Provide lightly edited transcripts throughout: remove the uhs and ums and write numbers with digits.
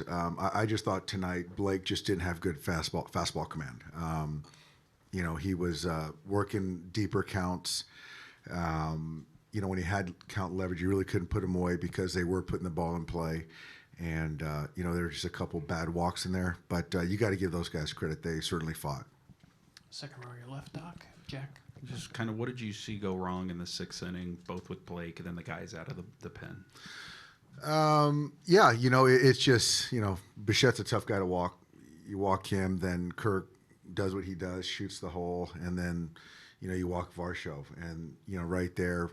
numbers. I just thought tonight Blake just didn't have good fastball command. He was working deeper counts. When he had count leverage, you really couldn't put him away because they were putting the ball in play. And, there were just a couple bad walks in there. But you got to give those guys credit. They certainly fought. Second row, your left, Doc. Jack. Just kind of what did you see go wrong in the sixth inning, both with Blake and then the guys out of the pen? It's just, Bichette's a tough guy to walk. You walk him, then Kirk does what he does, shoots the hole, and then, you walk Varsho. And, right there,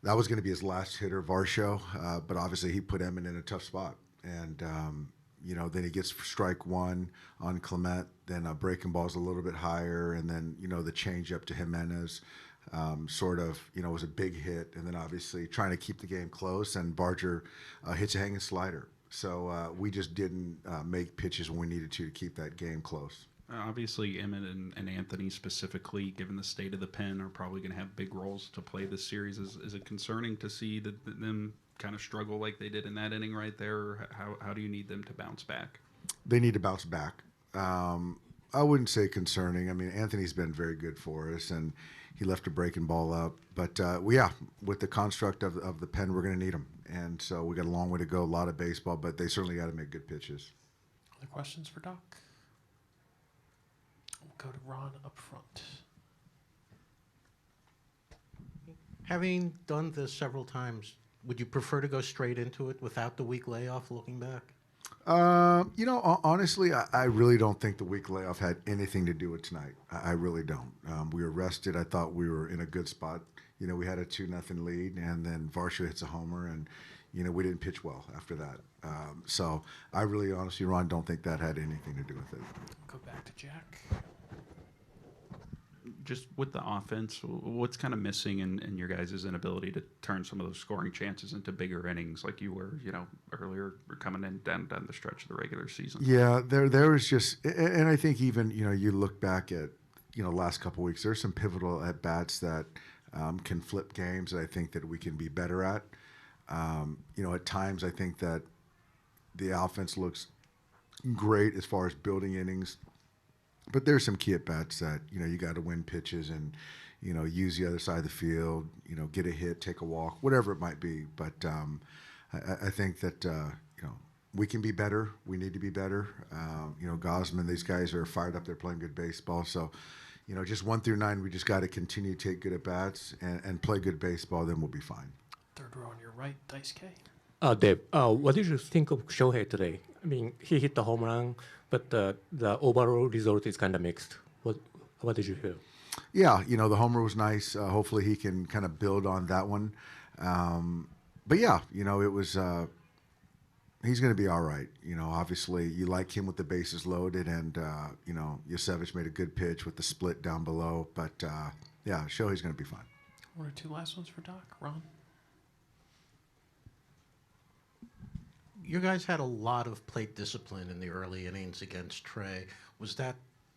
that was going to be his last hitter, Varsho, but obviously he put Emmett in a tough spot. And, then he gets strike one on Clement, then a breaking ball's a little bit higher, and then, the change up to Jimenez was a big hit. And then obviously trying to keep the game close, and Barger hits a hanging slider. So we just didn't make pitches when we needed to keep that game close. Obviously, Emmett and Anthony specifically, given the state of the pen, are probably going to have big roles to play this series. Is it concerning to see them kind of struggle like they did in that inning right there? Or how do you need them to bounce back? They need to bounce back. I wouldn't say concerning. I mean, Anthony's been very good for us, and he left a breaking ball up. But, with the construct of the pen, we're going to need them. And so we got a long way to go, a lot of baseball, but they certainly got to make good pitches. Other questions for Doc? Go to Ron up front. Having done this several times, would you prefer to go straight into it without the week layoff looking back? Honestly, I really don't think the week layoff had anything to do with tonight. I really don't. We were rested. I thought we were in a good spot. We had a 2-0 lead, and then Varsho hits a homer, and, we didn't pitch well after that. So I really, honestly, Ron, don't think that had anything to do with it. Go back to Jack. Just with the offense, what's kind of missing in your guys' inability to turn some of those scoring chances into bigger innings like you were, earlier coming in down the stretch of the regular season? Yeah, there was just, and I think even, you look back at, last couple of weeks, there's some pivotal at-bats that can flip games that I think that we can be better at. At times I think that the offense looks great as far as building innings, but there's some key at-bats that, you got to win pitches and, use the other side of the field, get a hit, take a walk, whatever it might be. But I think that, we can be better. We need to be better. Gosman, these guys are fired up. They're playing good baseball. So, just 1 through 9, we just got to continue to take good at-bats and play good baseball, then we'll be fine. Third row on your right, Dice K. Dave, what did you think of Shohei today? I mean, he hit the home run, but the overall result is kind of mixed. What did you feel? Yeah, the homer was nice. Hopefully he can kind of build on that one. But yeah, it was, he's going to be all right. Obviously you like him with the bases loaded, and, Yosevich made a good pitch with the split down below. But, yeah, Shohei's going to be fine. One or two last ones for Doc. Ron? You guys had a lot of plate discipline in the early innings against Trey. Was that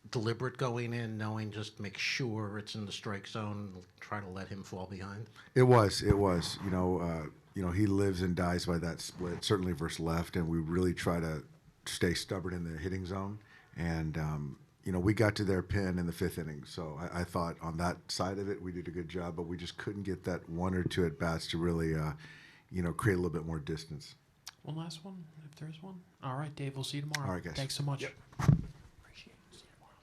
deliberate going in, knowing just make sure it's in the strike zone, try to let him fall behind? It was. He lives and dies by that split, certainly versus left, and we really try to stay stubborn in the hitting zone. And, we got to their pin in the 5th inning. So I thought on that side of it, we did a good job, but we just couldn't get that 1 or 2 at-bats to really, create a little bit more distance. One last one, if there is one. All right, Dave, we'll see you tomorrow. All right, guys. Thanks so much. Yep. Appreciate it. See you tomorrow.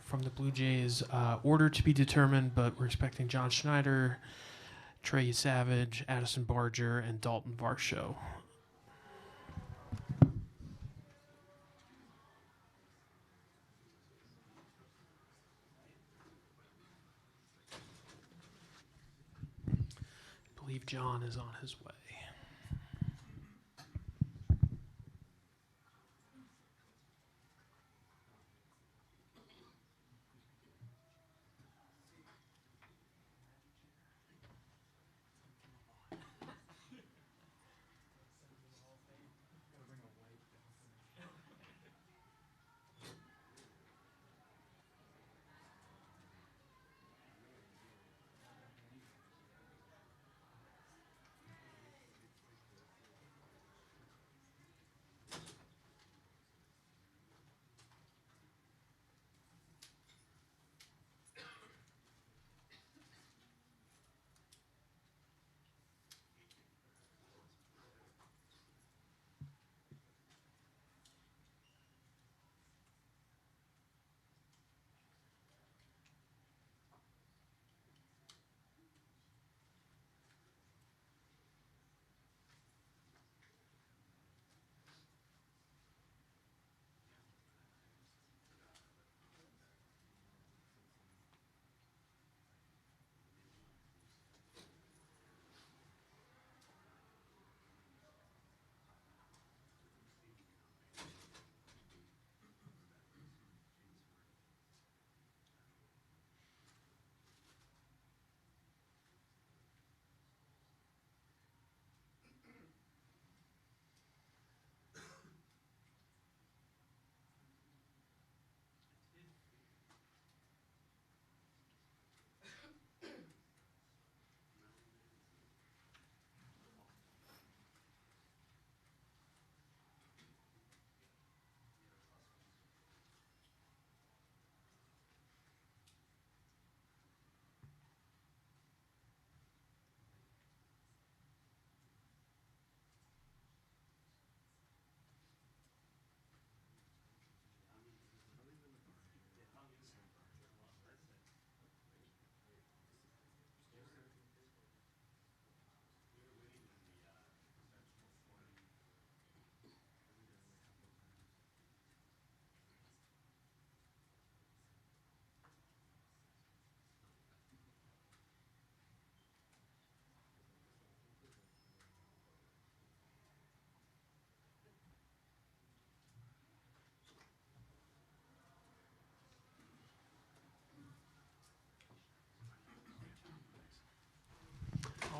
From the Blue Jays, order to be determined, but we're expecting John Schneider, Trey Savage, Addison Barger, and Dalton Varsho. I believe John is on his way.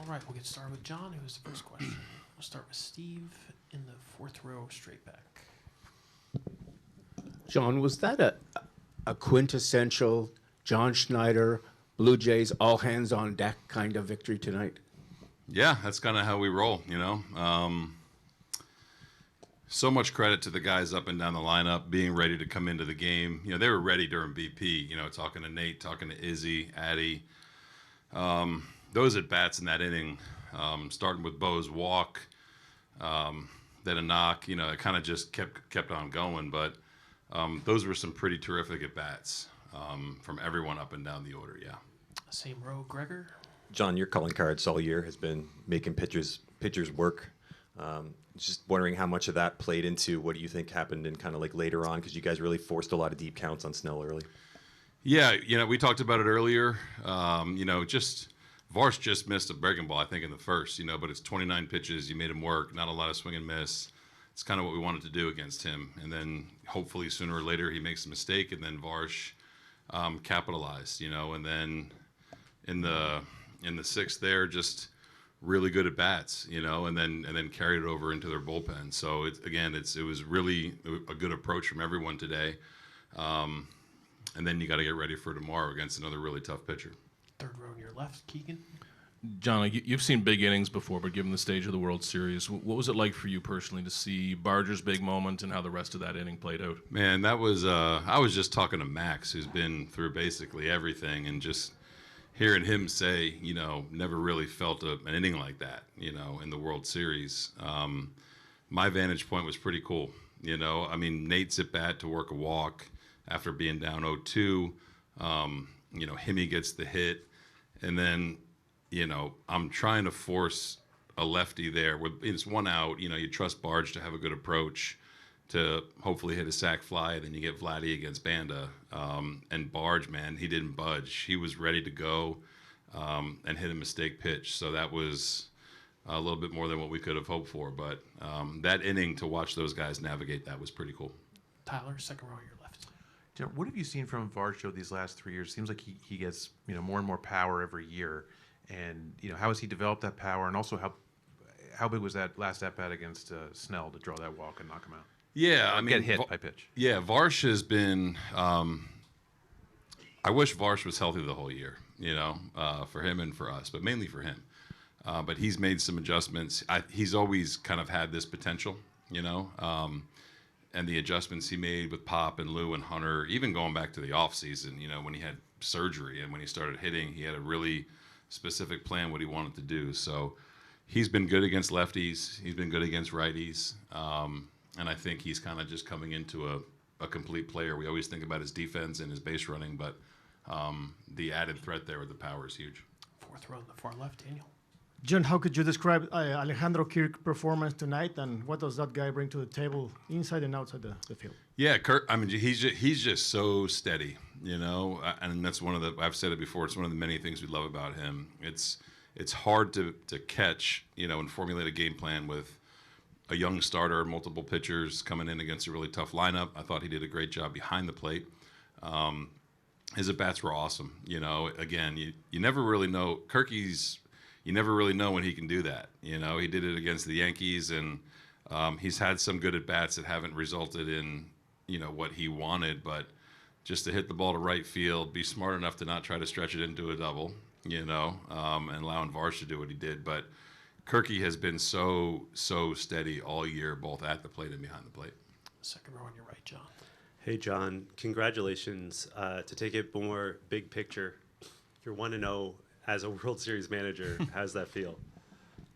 All right, we'll get started with John, who is the first question. We'll start with Steve in the fourth row, straight back. John, was that a quintessential John Schneider, Blue Jays, all hands on deck kind of victory tonight? Yeah, that's kind of how we roll, you know. So much credit to the guys up and down the lineup being ready to come into the game. You know, they were ready during BP, you know, talking to Nate, talking to Izzy, Addy. Those at-bats in that inning, starting with Bo's walk, then a knock, you know, it kind of just kept on going. But those were some pretty terrific at-bats from everyone up and down the order, yeah. Same row, Gregor. John, your calling cards all year has been making pitchers work. Just wondering how much of that played into what do you think happened in kind of like later on, because you guys really forced a lot of deep counts on Snell early. Yeah, you know, we talked about it earlier. You know, Varsh just missed a breaking ball, I think, in the first, you know, but it's 29 pitches. You made him work, not a lot of swing and miss. It's kind of what we wanted to do against him. And then hopefully sooner or later he makes a mistake, and then Varsh capitalized, you know, and then in the sixth there, just really good at bats, you know, and then carried it over into their bullpen. So it was really a good approach from everyone today. And then you got to get ready for tomorrow against another really tough pitcher. Third row on your left, Keegan. John, you've seen big innings before, but given the stage of the World Series, what was it like for you personally to see Barger's big moment and how the rest of that inning played out? Man, that was I was just talking to Max, who's been through basically everything, and just hearing him say, you know, never really felt an inning like that, you know, in the World Series. My vantage point was pretty cool, you know. I mean, Nate's at bat to work a walk after being down 0-2. You know, Himmy gets the hit, and then, you know, I'm trying to force a lefty there. It's one out. You know, you trust Barge to have a good approach to hopefully hit a sac fly, and then you get Vladdy against Banda. And Barge, man, he didn't budge. He was ready to go and hit a mistake pitch. So that was a little bit more than what we could have hoped for. But that inning, to watch those guys navigate that was pretty cool. Tyler, second row on your left. John, what have you seen from Varsho these last 3 years? Seems like he gets, you know, more and more power every year. And, you know, how has he developed that power? And also how big was that last at-bat against Snell to draw that walk and knock him out? Yeah, I mean, get hit by pitch. Yeah, Varsh has been. I wish Varsh was healthy the whole year, you know, for him and for us, but mainly for him. But he's made some adjustments. He's always kind of had this potential, you know, and the adjustments he made with Pop and Lou and Hunter, even going back to the off season, you know, when he had surgery and when he started hitting, he had a really specific plan what he wanted to do. So he's been good against lefties. He's been good against righties. And I think he's kind of just coming into a complete player. We always think about his defense and his base running, but the added threat there with the power is huge. Fourth row on the far left, Daniel. John, how could you describe Alejandro Kirk's performance tonight, and what does that guy bring to the table inside and outside the field? Yeah, Kirk, I mean, he's just so steady, you know, and that's one of the, I've said it before, it's one of the many things we love about him. It's hard to catch, you know, and formulate a game plan with a young starter, multiple pitchers coming in against a really tough lineup. I thought he did a great job behind the plate. His at-bats were awesome. You know, again, you never really know. You never really know when he can do that. You know, he did it against the Yankees, and he's had some good at-bats that haven't resulted in, you know, what he wanted. But just to hit the ball to right field, be smart enough to not try to stretch it into a double, you know, and allowing Varsh to do what he did. But Kirky has been so steady all year, both at the plate and behind the plate. Second row on your right, John. Hey, John. Congratulations. To take it more big picture, you're 1-0 as a World Series manager. How's that feel?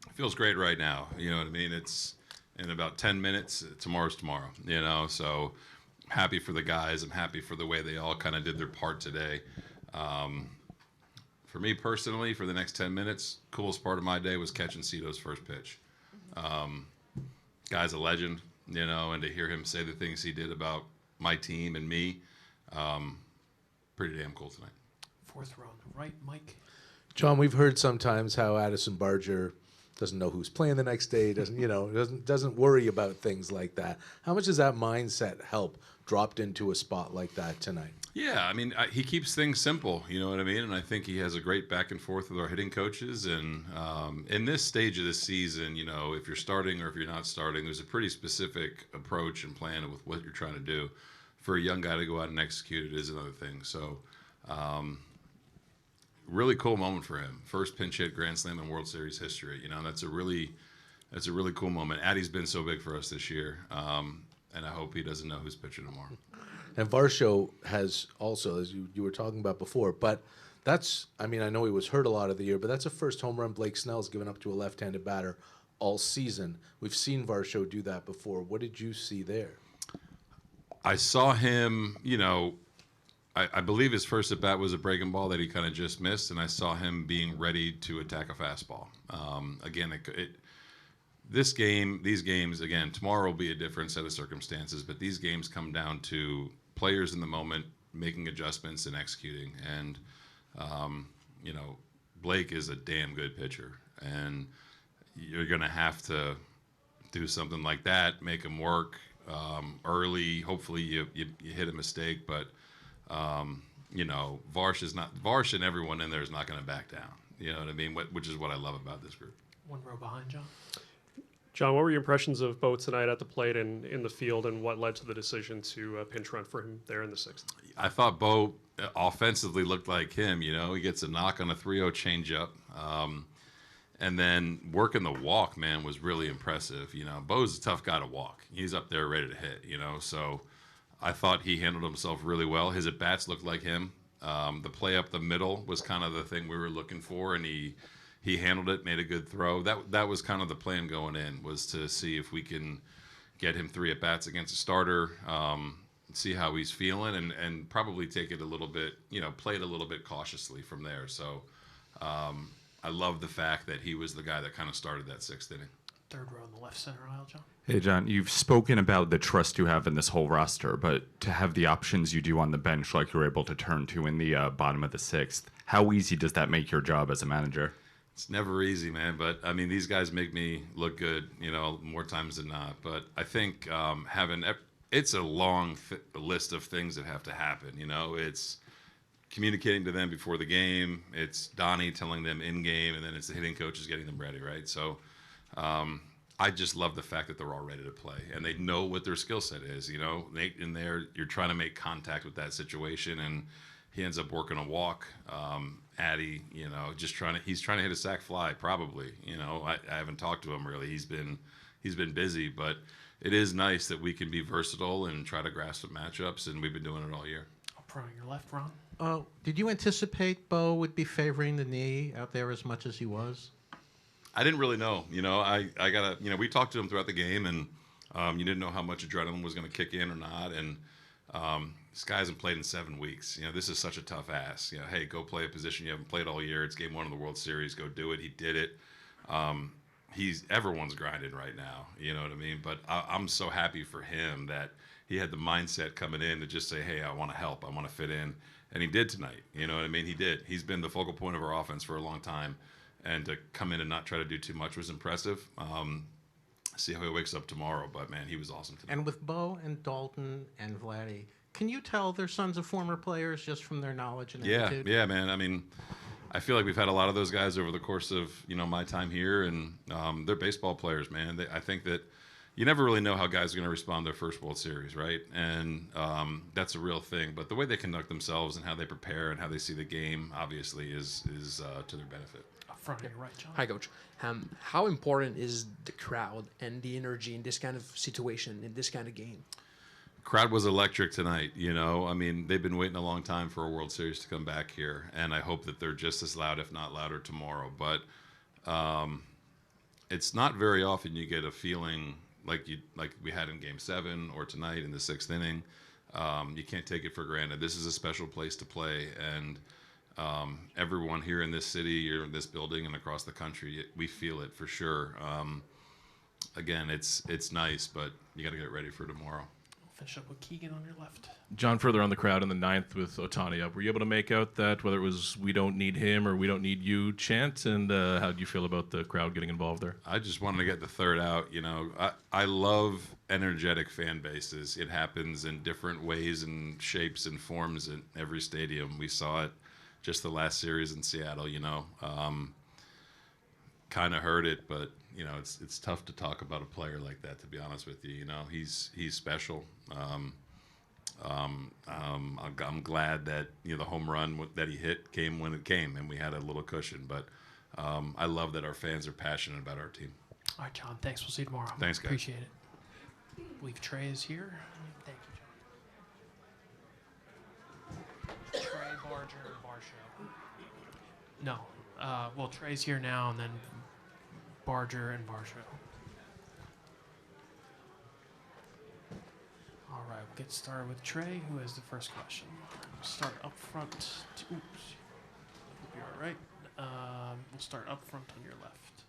It feels great right now. You know what I mean? It's in about 10 minutes. Tomorrow's tomorrow, you know? So I'm happy for the guys. I'm happy for the way they all kind of did their part today. For me personally, for the next 10 minutes, coolest part of my day was catching Cito's first pitch. Guy's a legend, you know, and to hear him say the things he did about my team and me, pretty damn cool tonight. Fourth row on the right, Mike. John, we've heard sometimes how Addison Barger doesn't know who's playing the next day, doesn't worry about things like that. How much does that mindset help dropped into a spot like that tonight? Yeah, I mean, he keeps things simple, you know what I mean? And I think he has a great back and forth with our hitting coaches. And in this stage of the season, you know, if you're starting or if you're not starting, there's a pretty specific approach and plan with what you're trying to do. For a young guy to go out and execute it is another thing. So, really cool moment for him. First pinch hit grand slam in World Series history. You know, that's a really cool moment. Addie's been so big for us this year, and I hope he doesn't know who's pitching tomorrow. And Varsho has also, as you were talking about before, but that's, I mean, I know he was hurt a lot of the year, but that's the first home run Blake Snell's given up to a left-handed batter all season. We've seen Varsho do that before. What did you see there? I saw him, you know, I believe his first at bat was a breaking ball that he kind of just missed, and I saw him being ready to attack a fastball. Again, these games, again, tomorrow will be a different set of circumstances, but these games come down to players in the moment making adjustments and executing. And, you know, Blake is a damn good pitcher, and you're going to have to do something like that, make him work early. Hopefully you hit a mistake, but, you know, Varsh and everyone in there is not going to back down. You know what I mean? Which is what I love about this group. One row behind, John. John, what were your impressions of Bo tonight at the plate and in the field, and what led to the decision to pinch run for him there in the sixth? I thought Bo offensively looked like him. You know, he gets a knock on a 3-0 changeup, and then working the walk, man, was really impressive. You know, Bo's a tough guy to walk. He's up there ready to hit. You know, so I thought he handled himself really well. His at bats looked like him. The play up the middle was kind of the thing we were looking for, and he handled it, made a good throw. That was kind of the plan going in, was to see if we can get him 3 at-bats against a starter, see how he's feeling, and probably take it a little bit, you know, play it a little bit cautiously from there. So I love the fact that he was the guy that kind of started that 6th inning. Third row in the left center aisle, John. Hey, John, you've spoken about the trust you have in this whole roster, but to have the options you do on the bench like you're able to turn to in the bottom of the 6th, how easy does that make your job as a manager? It's never easy, man. But, I mean, these guys make me look good, you know, more times than not. But I think it's a long list of things that have to happen, you know. It's communicating to them before the game. It's Donnie telling them in-game, and then it's the hitting coaches getting them ready, right? So I just love the fact that they're all ready to play, and they know what their skill set is, you know. Nate in there, you're trying to make contact with that situation, and he ends up working a walk. Addy, you know, he's trying to hit a sac fly, probably. You know, I haven't talked to him really. He's been busy, but it is nice that we can be versatile and try to grasp some matchups, and we've been doing it all year. Up front on your left, Ron. Did you anticipate Bo would be favoring the knee out there as much as he was? I didn't really know. You know, I gotta, you know, we talked to him throughout the game, and you didn't know how much adrenaline was going to kick in or not, and this guy hasn't played in 7 weeks. You know, this is such a tough ask. You know, hey, go play a position you haven't played all year. It's game 1 of the World Series. Go do it. He did it. Everyone's grinding right now. You know what I mean? But I'm so happy for him that he had the mindset coming in to just say, hey, I want to help. I want to fit in. And he did tonight. You know what I mean? He did. He's been the focal point of our offense for a long time. And to come in and not try to do too much was impressive. See how he wakes up tomorrow. But, man, he was awesome tonight. And with Bo and Dalton and Vladdy, can you tell they're sons of former players just from their knowledge and attitude? Yeah, man. I mean, I feel like we've had a lot of those guys over the course of, you know, my time here, and they're baseball players, man. I think that you never really know how guys are going to respond to their first World Series, right? And that's a real thing. But the way they conduct themselves and how they prepare and how they see the game, obviously, is to their benefit. Up front on your right, John. Hi, Coach. How important is the crowd and the energy in this kind of situation, in this kind of game? Crowd was electric tonight, you know. I mean, they've been waiting a long time for a World Series to come back here, and I hope that they're just as loud, if not louder, tomorrow. But it's not very often you get a feeling like we had in Game 7 or tonight in the 6th inning. You can't take it for granted. This is a special place to play, and everyone here in this city or in this building and across the country, we feel it for sure. Again, it's nice, but you got to get ready for tomorrow. Finish up with Keegan on your left. John, further on the crowd in the ninth with Otani up, were you able to make out that, whether it was "We don't need him" or "We don't need you" chant? And how do you feel about the crowd getting involved there? I just wanted to get the third out. You know, I love energetic fan bases. It happens in different ways and shapes and forms in every stadium. We saw it just the last series in Seattle. You know, kind of heard it, but you know, it's tough to talk about a player like that. To be honest with you, you know, he's special. I'm glad that, you know, the home run that he hit came when it came, and we had a little cushion. But I love that our fans are passionate about our team. All right, John. Thanks. We'll see you tomorrow. Thanks, guys. Appreciate it. I believe Trey is here. Thank you, John. Trey, Barger, and Varsho. No. Well, Trey's here now, and then Barger and Varsho. All right, we'll get started with Trey, who has the first question. We'll start up front. Oops. Hope you're all right. We'll start up front on your left.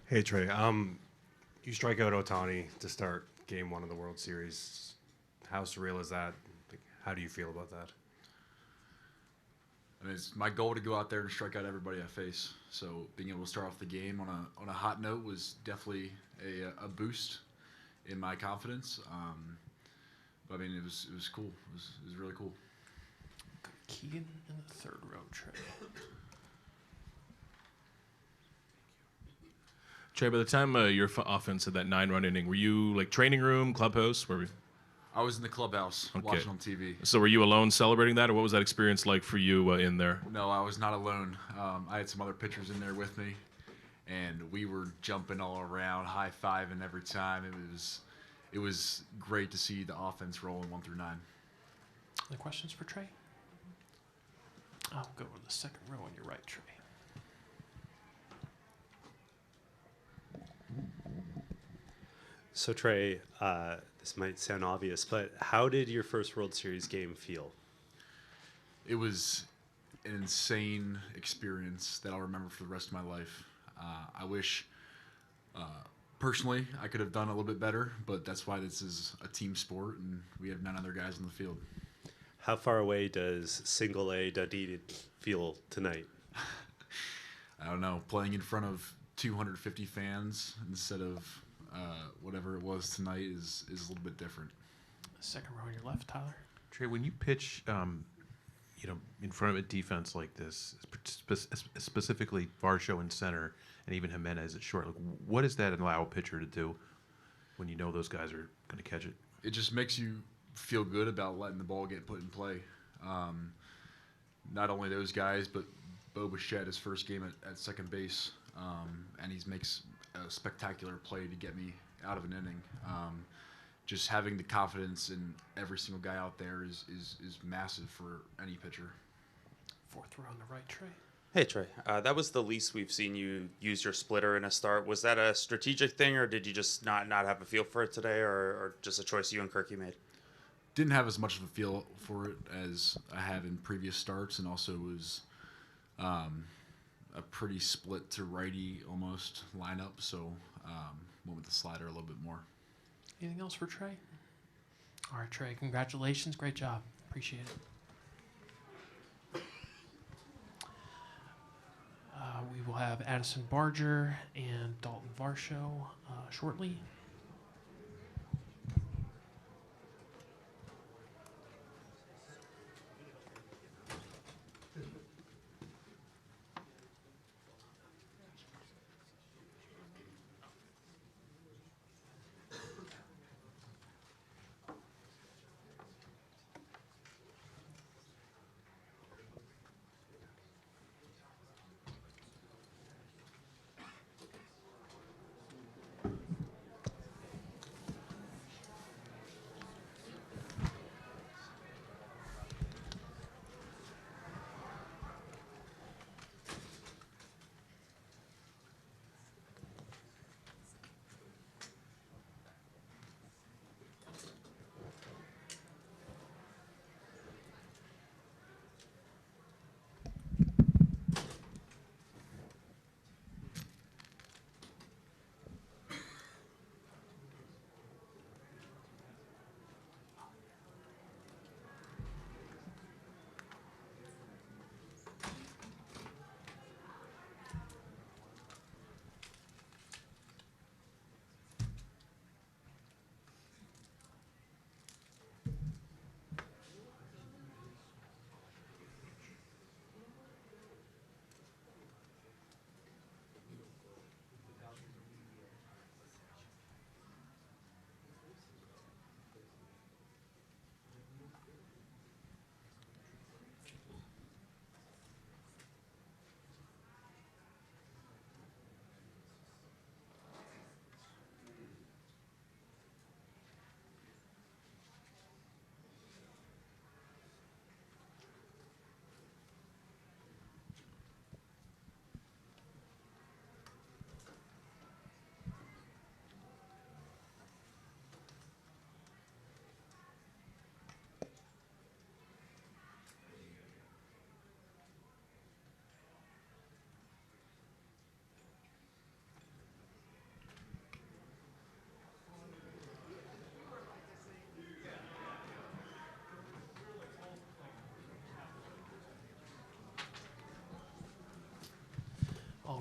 Hey, Trey. You strike out Otani to start Game 1 of the World Series. How surreal is that? Like, how do you feel about that? I mean, it's my goal to go out there and strike out everybody I face. So being able to start off the game on a hot note was definitely a boost in my confidence. But I mean, it was cool. It was really cool. Keegan in the third row, Trey. Trey, by the time your offense had that 9-run inning, were you like training room, clubhouse? Where were you? I was in the clubhouse watching on TV. So were you alone celebrating that, or what was that experience like for you in there? No, I was not alone. I had some other pitchers in there with me, and we were jumping all around, high-fiving every time. It was great to see the offense rolling 1 through 9. Any questions for Trey? I'll go in the second row on your right, Trey. So Trey, this might sound obvious, but how did your first World Series game feel? It was an insane experience that I'll remember for the rest of my life. I wish, personally, I could have done a little bit better, but that's why this is a team sport, and we have 9 other guys in the field. How far away does Single A Dundee feel tonight? I don't know. Playing in front of 250 fans instead of whatever it was tonight is a little bit different. Second row on your left, Tyler. Trey, when you pitch, in front of a defense like this, specifically Varsho in center and even Jimenez at short, like, what does that allow a pitcher to do when you know those guys are going to catch it? It just makes you feel good about letting the ball get put in play. Not only those guys, but Bo Bichette, his first game at second base, and he makes a spectacular play to get me out of an inning. Just having the confidence in every single guy out there is massive for any pitcher. Fourth row on the right, Trey. Hey, Trey. That was the least we've seen you use your splitter in a start. Was that a strategic thing, or did you just not have a feel for it today, or just a choice you and Kirky made? Didn't have as much of a feel for it as I have in previous starts, and also was a pretty split to righty almost lineup, so went with the slider a little bit more. Anything else for Trey? All right, Trey, congratulations. Great job. Appreciate it. We will have Addison Barger and Dalton Varsho shortly.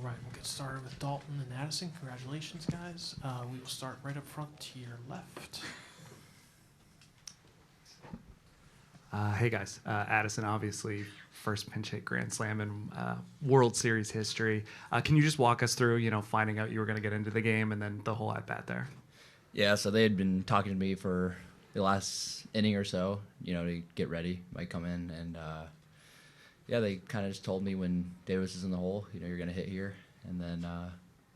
All right, we'll get started with Dalton and Addison. Congratulations, guys. We will start right up front to your left. Hey guys, Addison, obviously first pinch hit grand slam in World Series history. Can you just walk us through, finding out you were going to get into the game and then the whole at bat there? Yeah, so they had been talking to me for the last inning or so, to get ready, might come in, and yeah, they kind of just told me when Davis is in the hole, you're going to hit here, and then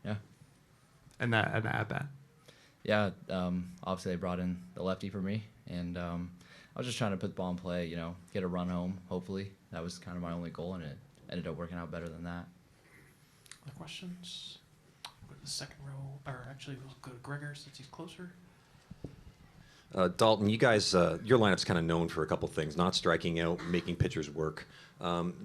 yeah. And the at bat. Yeah, obviously they brought in the lefty for me, and I was just trying to put the ball in play, get a run home, hopefully. That was kind of my only goal, and it ended up working out better than that. Other questions? Go to the second row, or actually we'll go to Gregor since he's closer. Dalton, you guys, your lineup's kind of known for a couple things, not striking out, making pitchers work.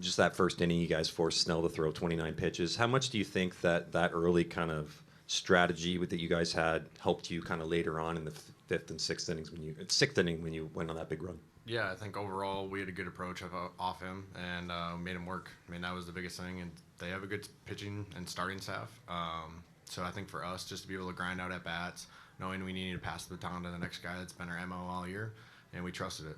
Just that first inning, you guys forced Snell to throw 29 pitches. How much do you think that early kind of strategy that you guys had helped you kind of later on in the sixth inning when you went on that big run? Yeah, I think overall we had a good approach off him and made him work. I mean, that was the biggest thing, and they have a good pitching and starting staff. So I think for us, just to be able to grind out at bats, knowing we needed to pass the baton to the next guy, that's been our MO all year, and we trusted it.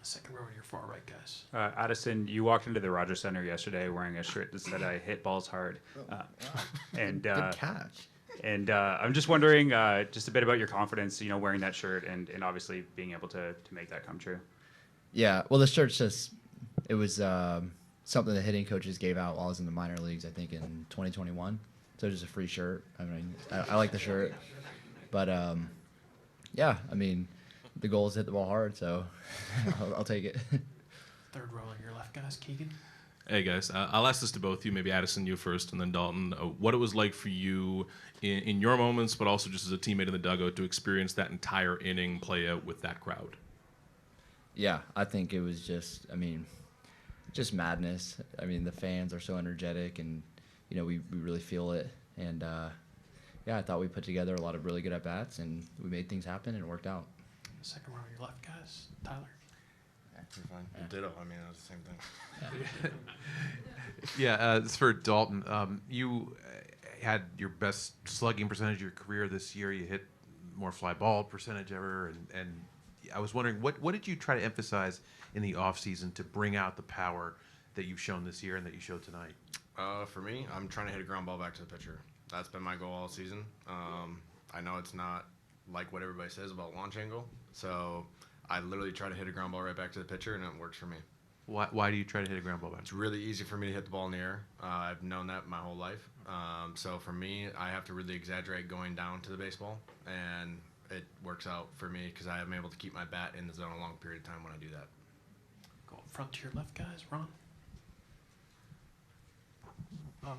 Second row to your far right, guys. Addison, you walked into the Rogers Center yesterday wearing a shirt that said "I hit balls hard," and good catch. And I'm just wondering, just a bit about your confidence, wearing that shirt and obviously being able to make that come true. Yeah, well, the shirt's it was something the hitting coaches gave out while I was in the minor leagues, I think in 2021. So just a free shirt. I mean, I like the shirt, but yeah, I mean, the goal is to hit the ball hard, so I'll take it. Third row on your left, guys. Keegan. Hey guys, I'll ask this to both of you, maybe Addison, you first, and then Dalton. What it was like for you in your moments, but also just as a teammate in the dugout, to experience that entire inning play out with that crowd? Yeah, I think it was just madness. I mean, the fans are so energetic, and we really feel it. And yeah, I thought we put together a lot of really good at bats, and we made things happen, and it worked out. Second row on your left, guys. Tyler. You're fine. Ditto. I mean, that's the same thing. Yeah, it's for Dalton. You had your best slugging percentage of your career this year. You hit more fly ball percentage ever, and I was wondering what did you try to emphasize in the off season to bring out the power that you've shown this year and that you showed tonight? For me, I'm trying to hit a ground ball back to the pitcher. That's been my goal all season. I know it's not like what everybody says about launch angle, so I literally try to hit a ground ball right back to the pitcher, and it works for me. Why do you try to hit a ground ball back? It's really easy for me to hit the ball in the air. I've known that my whole life. So for me, I have to really exaggerate going down to the baseball, and it works out for me because I am able to keep my bat in the zone a long period of time when I do that. Go up front to your left, guys. Ron.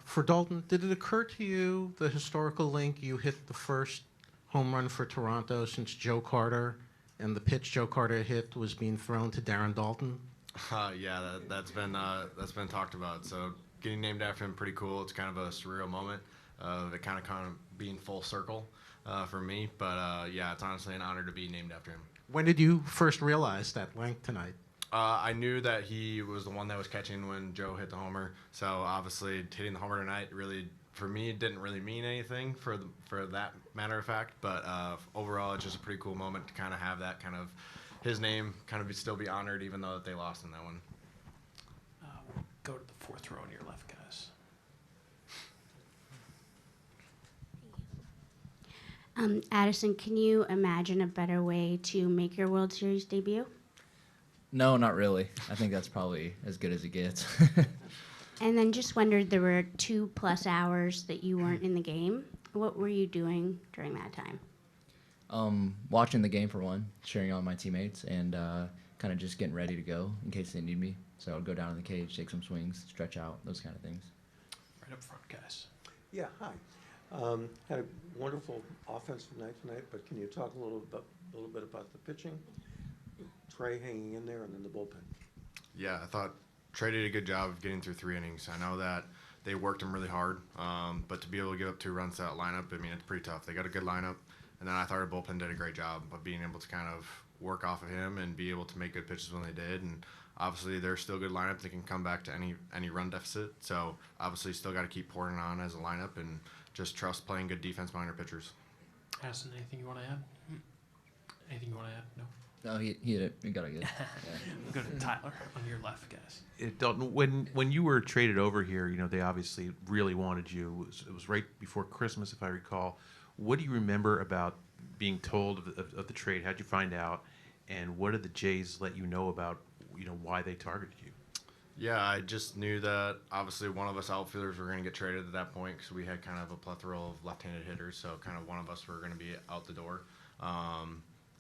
For Dalton, did it occur to you the historical link? You hit the first home run for Toronto since Joe Carter, and the pitch Joe Carter hit was being thrown to Darren Dalton. Yeah, that's been talked about. So getting named after him, pretty cool. It's kind of a surreal moment of it kind of being full circle for me. But yeah, it's honestly an honor to be named after him. When did you first realize that link tonight? I knew that he was the one that was catching when Joe hit the homer. So obviously hitting the homer tonight really, for me, didn't really mean anything for that matter of fact. But overall, it's just a pretty cool moment to kind of have that kind of his name kind of still be honored, even though that they lost in that one. We'll go to the fourth row on your left, guys. Addison, can you imagine a better way to make your World Series debut? No, not really. I think that's probably as good as it gets. And then just wondered, there were 2+ hours that you weren't in the game. What were you doing during that time? Watching the game for one, cheering on my teammates, and kind of just getting ready to go in case they need me. So I'd go down in the cage, take some swings, stretch out, those kind of things. Right up front, guys. Yeah, hi. Had a wonderful offensive night tonight, but can you talk a little bit about the pitching? Trey hanging in there, and then the bullpen. Yeah, I thought Trey did a good job of getting through 3 innings. I know that they worked him really hard, but to be able to give up 2 runs to that lineup, I mean, it's pretty tough. They got a good lineup, and then I thought our bullpen did a great job of being able to kind of work off of him and be able to make good pitches when they did. And obviously they're still a good lineup. They can come back to any run deficit. So obviously still got to keep pouring on as a lineup and just trust playing good defense behind our pitchers. Addison, anything you want to add? Anything you want to add? No. No, he hit it. He got it good. Yeah. We'll go to Tyler on your left, guys. Dalton, when you were traded over here, they obviously really wanted you. It was right before Christmas, if I recall. What do you remember about being told of the trade? How'd you find out? And what did the Jays let you know about, why they targeted you? Yeah, I just knew that obviously one of us outfielders were going to get traded at that point because we had kind of a plethora of left-handed hitters, so kind of one of us were going to be out the door.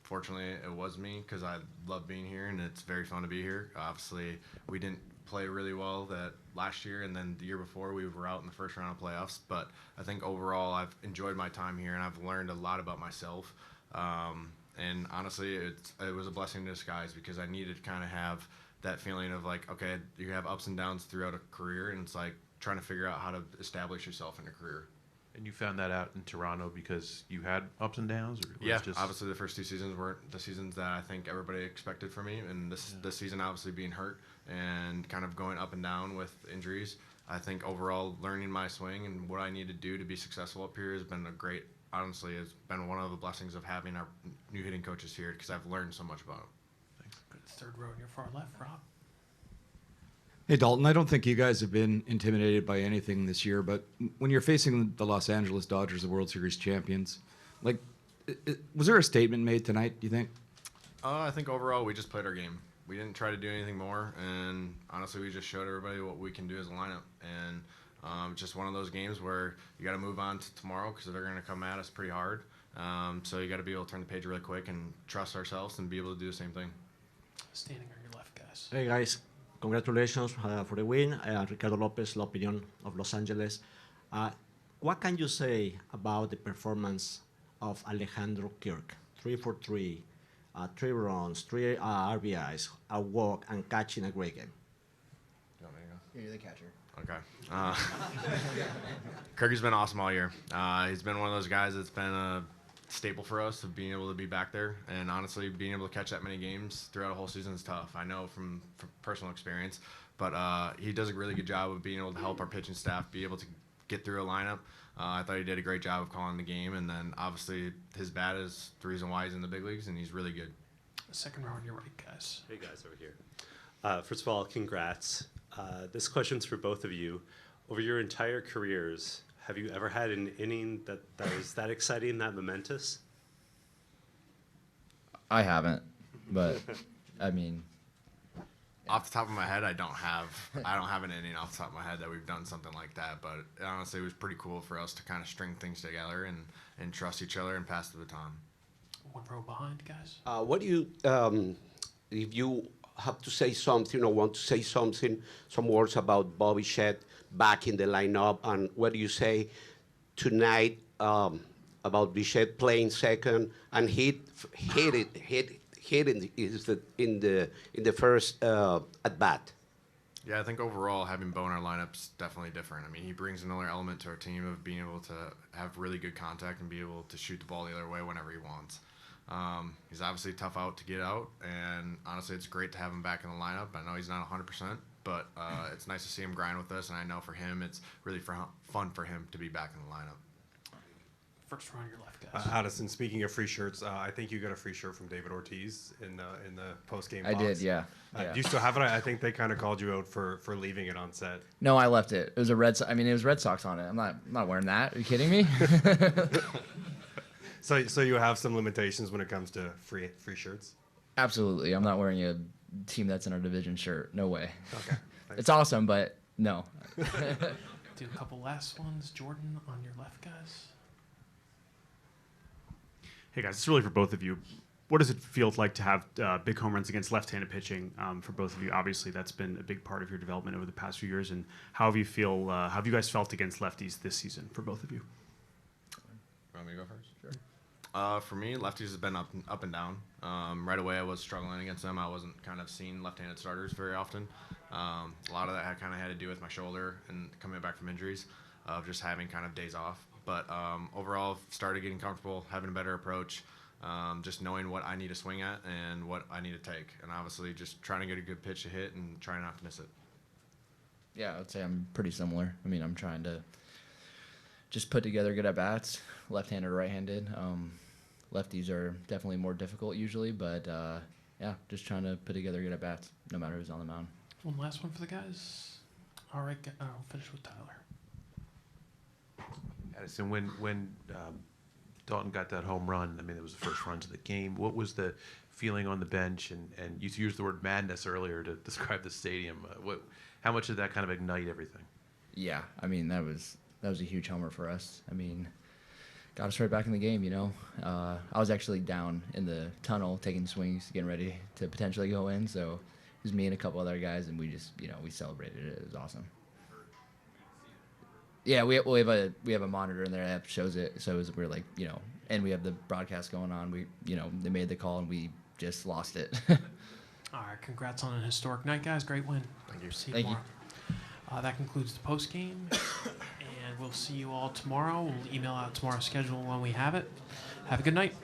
Fortunately, it was me because I love being here and it's very fun to be here. Obviously, we didn't play really well that last year, and then the year before we were out in the first round of playoffs. But I think overall I've enjoyed my time here and I've learned a lot about myself. And honestly, it was a blessing in disguise because I needed to kind of have that feeling of like, okay, you have ups and downs throughout a career, and it's like trying to figure out how to establish yourself in a career. And you found that out in Toronto because you had ups and downs? Or Yeah, obviously the first two seasons weren't the seasons that I think everybody expected from me. And this season, obviously being hurt and kind of going up and down with injuries, I think overall learning my swing and what I need to do to be successful up here has been honestly, it's been one of the blessings of having our new hitting coaches here because I've learned so much about them. Thanks. Good. Third row on your far left, Rob. Hey, Dalton, I don't think you guys have been intimidated by anything this year, but when you're facing the Los Angeles Dodgers, the World Series champions, was there a statement made tonight, do you think? I think overall we just played our game. We didn't try to do anything more, and honestly we just showed everybody what we can do as a lineup. And just one of those games where you got to move on to tomorrow because they're going to come at us pretty hard. So you got to be able to turn the page really quick and trust ourselves and be able to do the same thing. Standing on your left, guys. Hey guys, congratulations for the win. Ricardo Lopez, La Opinión of Los Angeles. What can you say about the performance of Alejandro Kirk? 3 for 3, 3 runs, 3 RBIs, a walk, and catching a great game. You're the catcher. Okay. Kirky's been awesome all year. He's been one of those guys that's been a staple for us of being able to be back there. And honestly, being able to catch that many games throughout a whole season is tough. I know from personal experience. But he does a really good job of being able to help our pitching staff be able to get through a lineup. I thought he did a great job of calling the game. And then obviously his bat is the reason why he's in the big leagues, and he's really good. Second row on your right, guys. Hey, guys, over here. First of all, congrats. This question's for both of you. Over your entire careers, have you ever had an inning that was that exciting, that momentous? I haven't, but I mean, off the top of my head, I don't have an inning off the top of my head that we've done something like that. But honestly, it was pretty cool for us to kind of string things together and trust each other and pass the baton. One row behind, guys. What do you, if you have to say something or want to say something, some words about Bobby Shedd back in the lineup, and what do you say tonight about Bichette playing second and hit in the first at bat? Yeah, I think overall having Bo in our lineup's definitely different. I mean, he brings another element to our team of being able to have really good contact and be able to shoot the ball the other way whenever he wants. He's obviously tough out to get out, and honestly, it's great to have him back in the lineup. I know he's not 100%, but it's nice to see him grind with us, and I know for him, it's really fun for him to be back in the lineup. First row on your left, guys. Addison, speaking of free shirts, I think you got a free shirt from David Ortiz in the post-game box. I did, yeah. Do you still have it? I think they kind of called you out for leaving it on set. No, I left it. It was it was Red Sox on it. I'm not wearing that. Are you kidding me? So you have some limitations when it comes to free shirts? Absolutely. I'm not wearing a team that's in our division shirt. No way. Okay. It's awesome, but no. Do a couple last ones. Jordan on your left, guys. Hey guys, it's really for both of you. What does it feel like to have big home runs against left-handed pitching for both of you? Obviously, that's been a big part of your development over the past few years. And how have you guys felt against lefties this season for both of you? Want me to go first? Sure. For me, lefties have been up and down. Right away, I was struggling against them. I wasn't kind of seeing left-handed starters very often. A lot of that had to do with my shoulder and coming back from injuries, of just having kind of days off. But overall, started getting comfortable, having a better approach. just knowing what I need to swing at and what I need to take, and obviously just trying to get a good pitch to hit and try not to miss it. Yeah, I would say I'm pretty similar. I mean, I'm trying to just put together good at-bats, left-handed or right-handed. Lefties are definitely more difficult usually, but yeah, just trying to put together good at-bats, no matter who's on the mound. One last one for the guys. All right, I'll finish with Tyler. Addison, when Dalton got that home run, I mean, it was the first runs of the game. What was the feeling on the bench? And you used the word madness earlier to describe the stadium. How much did that kind of ignite everything? Yeah, I mean, that was a huge homer for us. I mean, got us right back in the game, you know. I was actually down in the tunnel taking swings, getting ready to potentially go in. So it was me and a couple other guys, and we just, you know, we celebrated it. It was awesome. Yeah, we have a monitor in there that shows it. So we're like, you know, and we have the broadcast going on. We, you know, they made the call and we just lost it. All right, congrats on an historic night, guys. Great win. Thank you. See you Thank you. tomorrow. That concludes the post game, and we'll see you all tomorrow. We'll email out tomorrow's schedule when we have it. Have a good night.